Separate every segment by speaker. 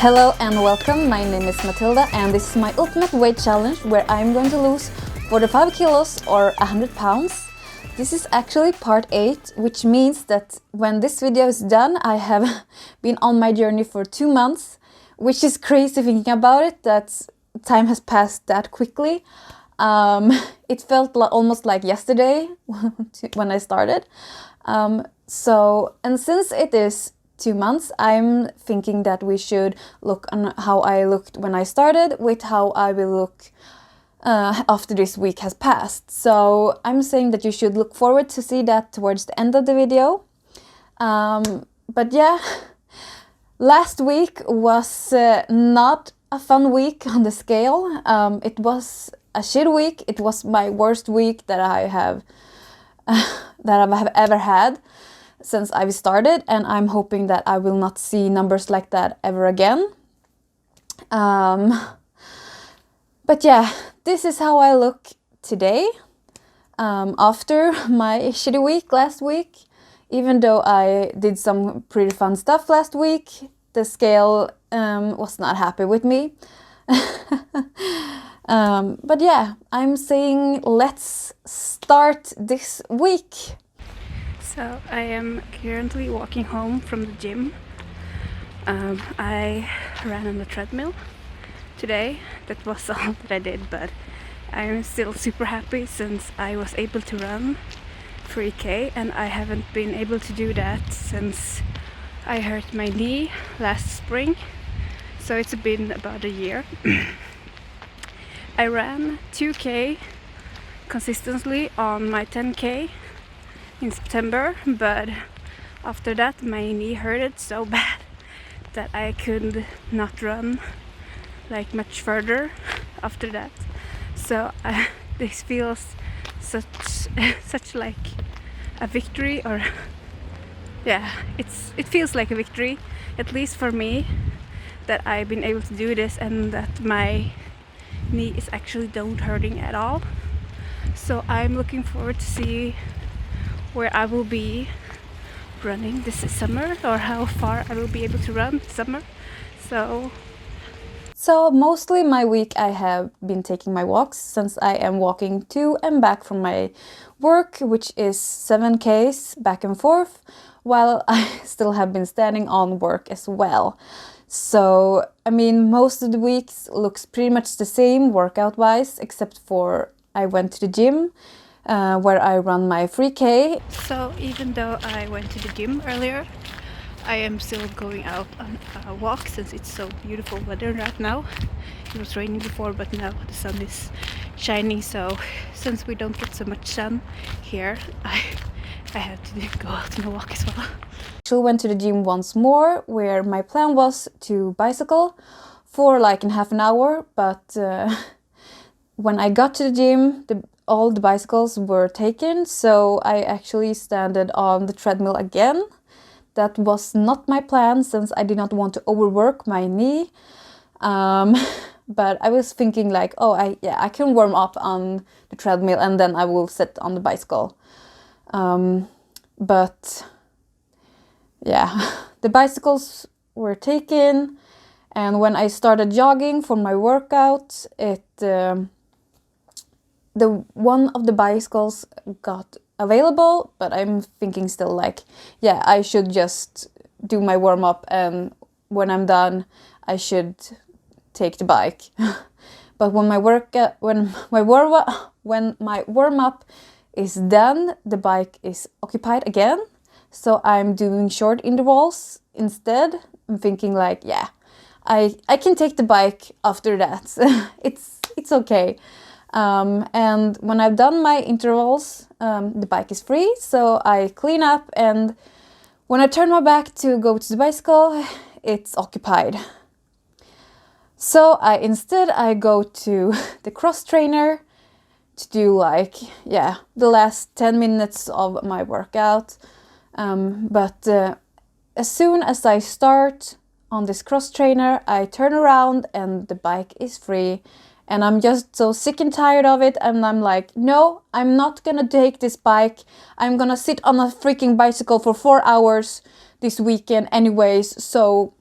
Speaker 1: Hello and welcome, my name is Matilda and this is my ultimate weight challenge where I'm going to lose 45 kilos or 100 pounds. This is actually part 8, which means that when this video is done I have been on my journey for 2 months, which is crazy thinking about it, that time has passed that quickly. It felt almost like yesterday when I started. And since it is 2 months, I'm thinking that we should look on how I looked when I started with how I will look after this week has passed. So I'm saying that you should look forward to see that towards the end of the video. But yeah, last week was not a fun week on the scale. It was a shit week. It was my worst week that I have ever had since I've started, and I'm hoping that I will not see numbers like that ever again. But yeah, this is how I look today after my shitty week last week. Even though I did some pretty fun stuff last week, the scale was not happy with me. But yeah, I'm saying let's start this week.
Speaker 2: So I am currently walking home from the gym. I ran on the treadmill today. That was all that I did, but I'm still super happy since I was able to run 3K, and I haven't been able to do that since I hurt my knee last spring. So it's been about a year. I ran 2K consistently on my 10K in September, but after that my knee hurted so bad that I could not run like much further after that. So this feels such like a victory, or yeah, it feels like a victory, at least for me, that I've been able to do this and that my knee is actually not hurting at all. So I'm looking forward to see where I will be running this summer, or how far I will be able to run this summer.
Speaker 1: So mostly my week I have been taking my walks, since I am walking to and back from my work, which is 7Ks back and forth, while I still have been standing on work as well. So I mean, most of the weeks looks pretty much the same workout wise, except for I went to the gym where I run my 3K.
Speaker 2: So even though I went to the gym earlier, I am still going out on a walk since it's so beautiful weather right now. It was raining before, but now the sun is shining, so since we don't get so much sun here, I had to go out on a walk as well.
Speaker 1: I went to the gym once more, where my plan was to bicycle for like in half an hour, but when I got to the gym, all the bicycles were taken, so I actually standed on the treadmill again. That was not my plan, since I did not want to overwork my knee. But I was thinking like, oh, I can warm up on the treadmill and then I will sit on the bicycle. But yeah, the bicycles were taken, and when I started jogging for my workout, the one of the bicycles got available, but I'm thinking still like, yeah, I should just do my warm-up, and when I'm done I should take the bike. But when my warm-up is done, the bike is occupied again, so I'm doing short intervals instead. I'm thinking like, yeah, I can take the bike after that. it's okay. And when I've done my intervals, the bike is free, so I clean up, and when I turn my back to go to the bicycle, it's occupied. So I go to the cross trainer to do like, yeah, the last 10 minutes of my workout. But as soon as I start on this cross trainer, I turn around and the bike is free. And I'm just so sick and tired of it, and I'm like, no, I'm not gonna take this bike. I'm gonna sit on a freaking bicycle for 4 hours this weekend anyways. So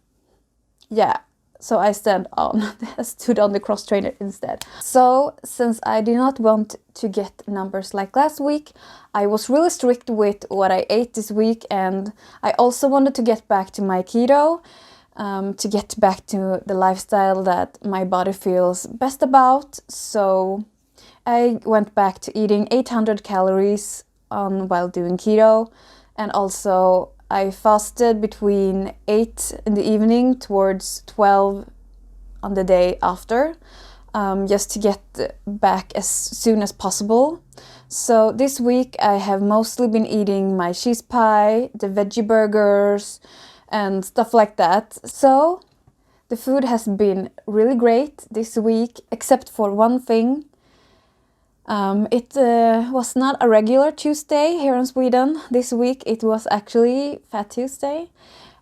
Speaker 1: yeah, so I stood on the cross trainer instead. So since I did not want to get numbers like last week, I was really strict with what I ate this week, and I also wanted to get back to my keto, to get back to the lifestyle that my body feels best about. So I went back to eating 800 calories while doing keto, and also I fasted between 8 in the evening towards 12 on the day after, just to get back as soon as possible. So this week I have mostly been eating my cheese pie, the veggie burgers, and stuff like that. So the food has been really great this week, except for one thing. It was not a regular Tuesday here in Sweden. This week it was actually Fat Tuesday.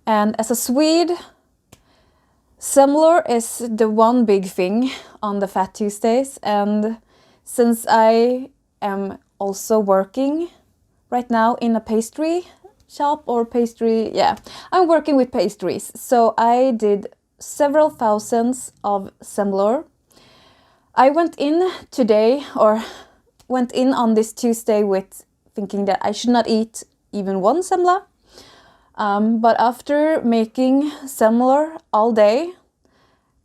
Speaker 1: And as a Swede, semlor is the one big thing on the Fat Tuesdays. And since I am also working right now in a pastry shop or pastry, I'm working with pastries. So I did several thousands of semlor. I went in on this Tuesday with thinking that I should not eat even one semla. But after making semlor all day,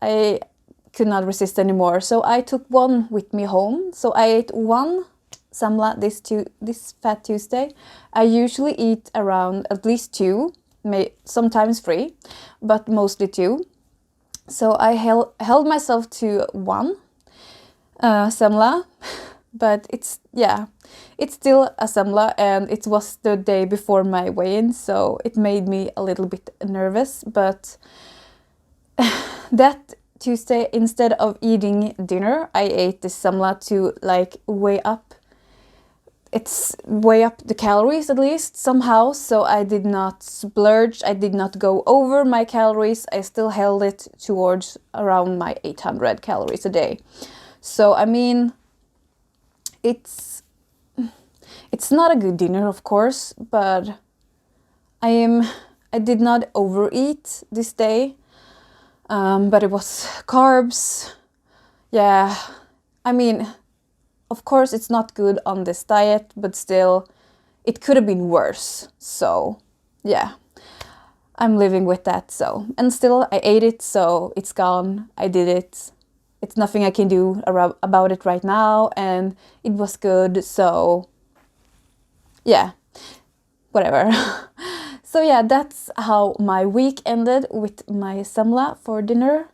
Speaker 1: I could not resist anymore. So I took one with me home. So I ate one semla this Fat Tuesday. I usually eat around at least 2, sometimes 3, but mostly 2. So I held myself to 1 semla, but it's still a semla, and it was the day before my weigh-in, so it made me a little bit nervous. But that Tuesday, instead of eating dinner, I ate this semla to weigh up the calories at least somehow. So I did not splurge, I did not go over my calories. I still held it towards around my 800 calories a day. So I mean, it's not a good dinner, of course, but I did not overeat this day. But it was carbs. Yeah, I mean, of course it's not good on this diet, but still, it could have been worse. So yeah, I'm living with that. So, and still I ate it, so it's gone. I did it. It's nothing I can do about it right now, and it was good, so yeah, whatever. So yeah, that's how my week ended with my semla for dinner.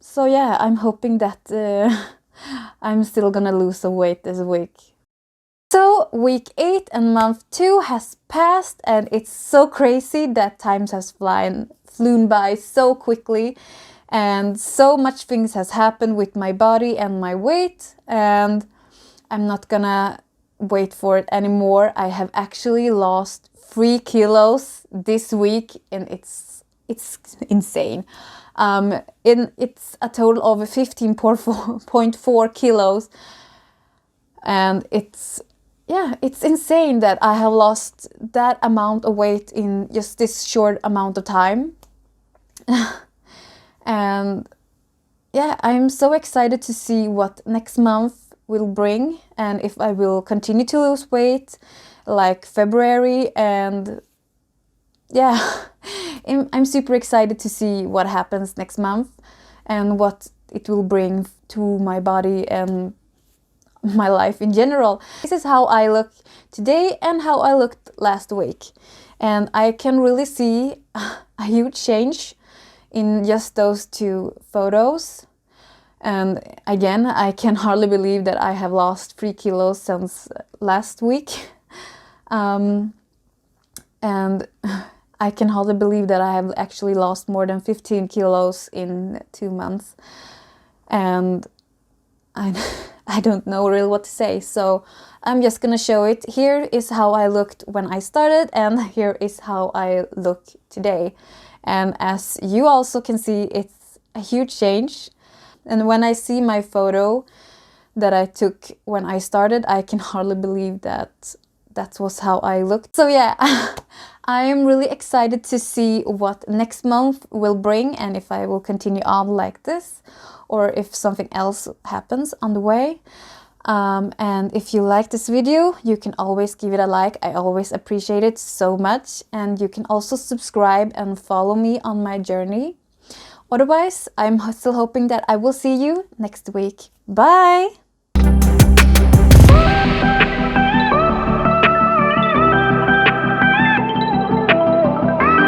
Speaker 1: So yeah, I'm hoping that I'm still gonna lose some weight this week. So week 8 and month 2 has passed, and it's so crazy that time has flown by so quickly. And so much things has happened with my body and my weight, and I'm not gonna wait for it anymore. I have actually lost 3 kilos this week, and it's insane. It's a total of 15.4 kilos, and it's insane that I have lost that amount of weight in just this short amount of time. And yeah, I'm so excited to see what next month will bring, and if I will continue to lose weight like February. And yeah, I'm super excited to see what happens next month and what it will bring to my body and my life in general. This is how I look today and how I looked last week, and I can really see a huge change in just those 2 photos. And again, I can hardly believe that I have lost 3 kilos since last week. And I can hardly believe that I have actually lost more than 15 kilos in 2 months. And I don't know really what to say, so I'm just gonna show it. Here is how I looked when I started, and here is how I look today. And as you also can see, it's a huge change. And when I see my photo that I took when I started, I can hardly believe that that was how I looked. So yeah, I am really excited to see what next month will bring, and if I will continue on like this or if something else happens on the way. And if you like this video, you can always give it a like. I always appreciate it so much. And you can also subscribe and follow me on my journey. Otherwise, I'm still hoping that I will see you next week. Bye!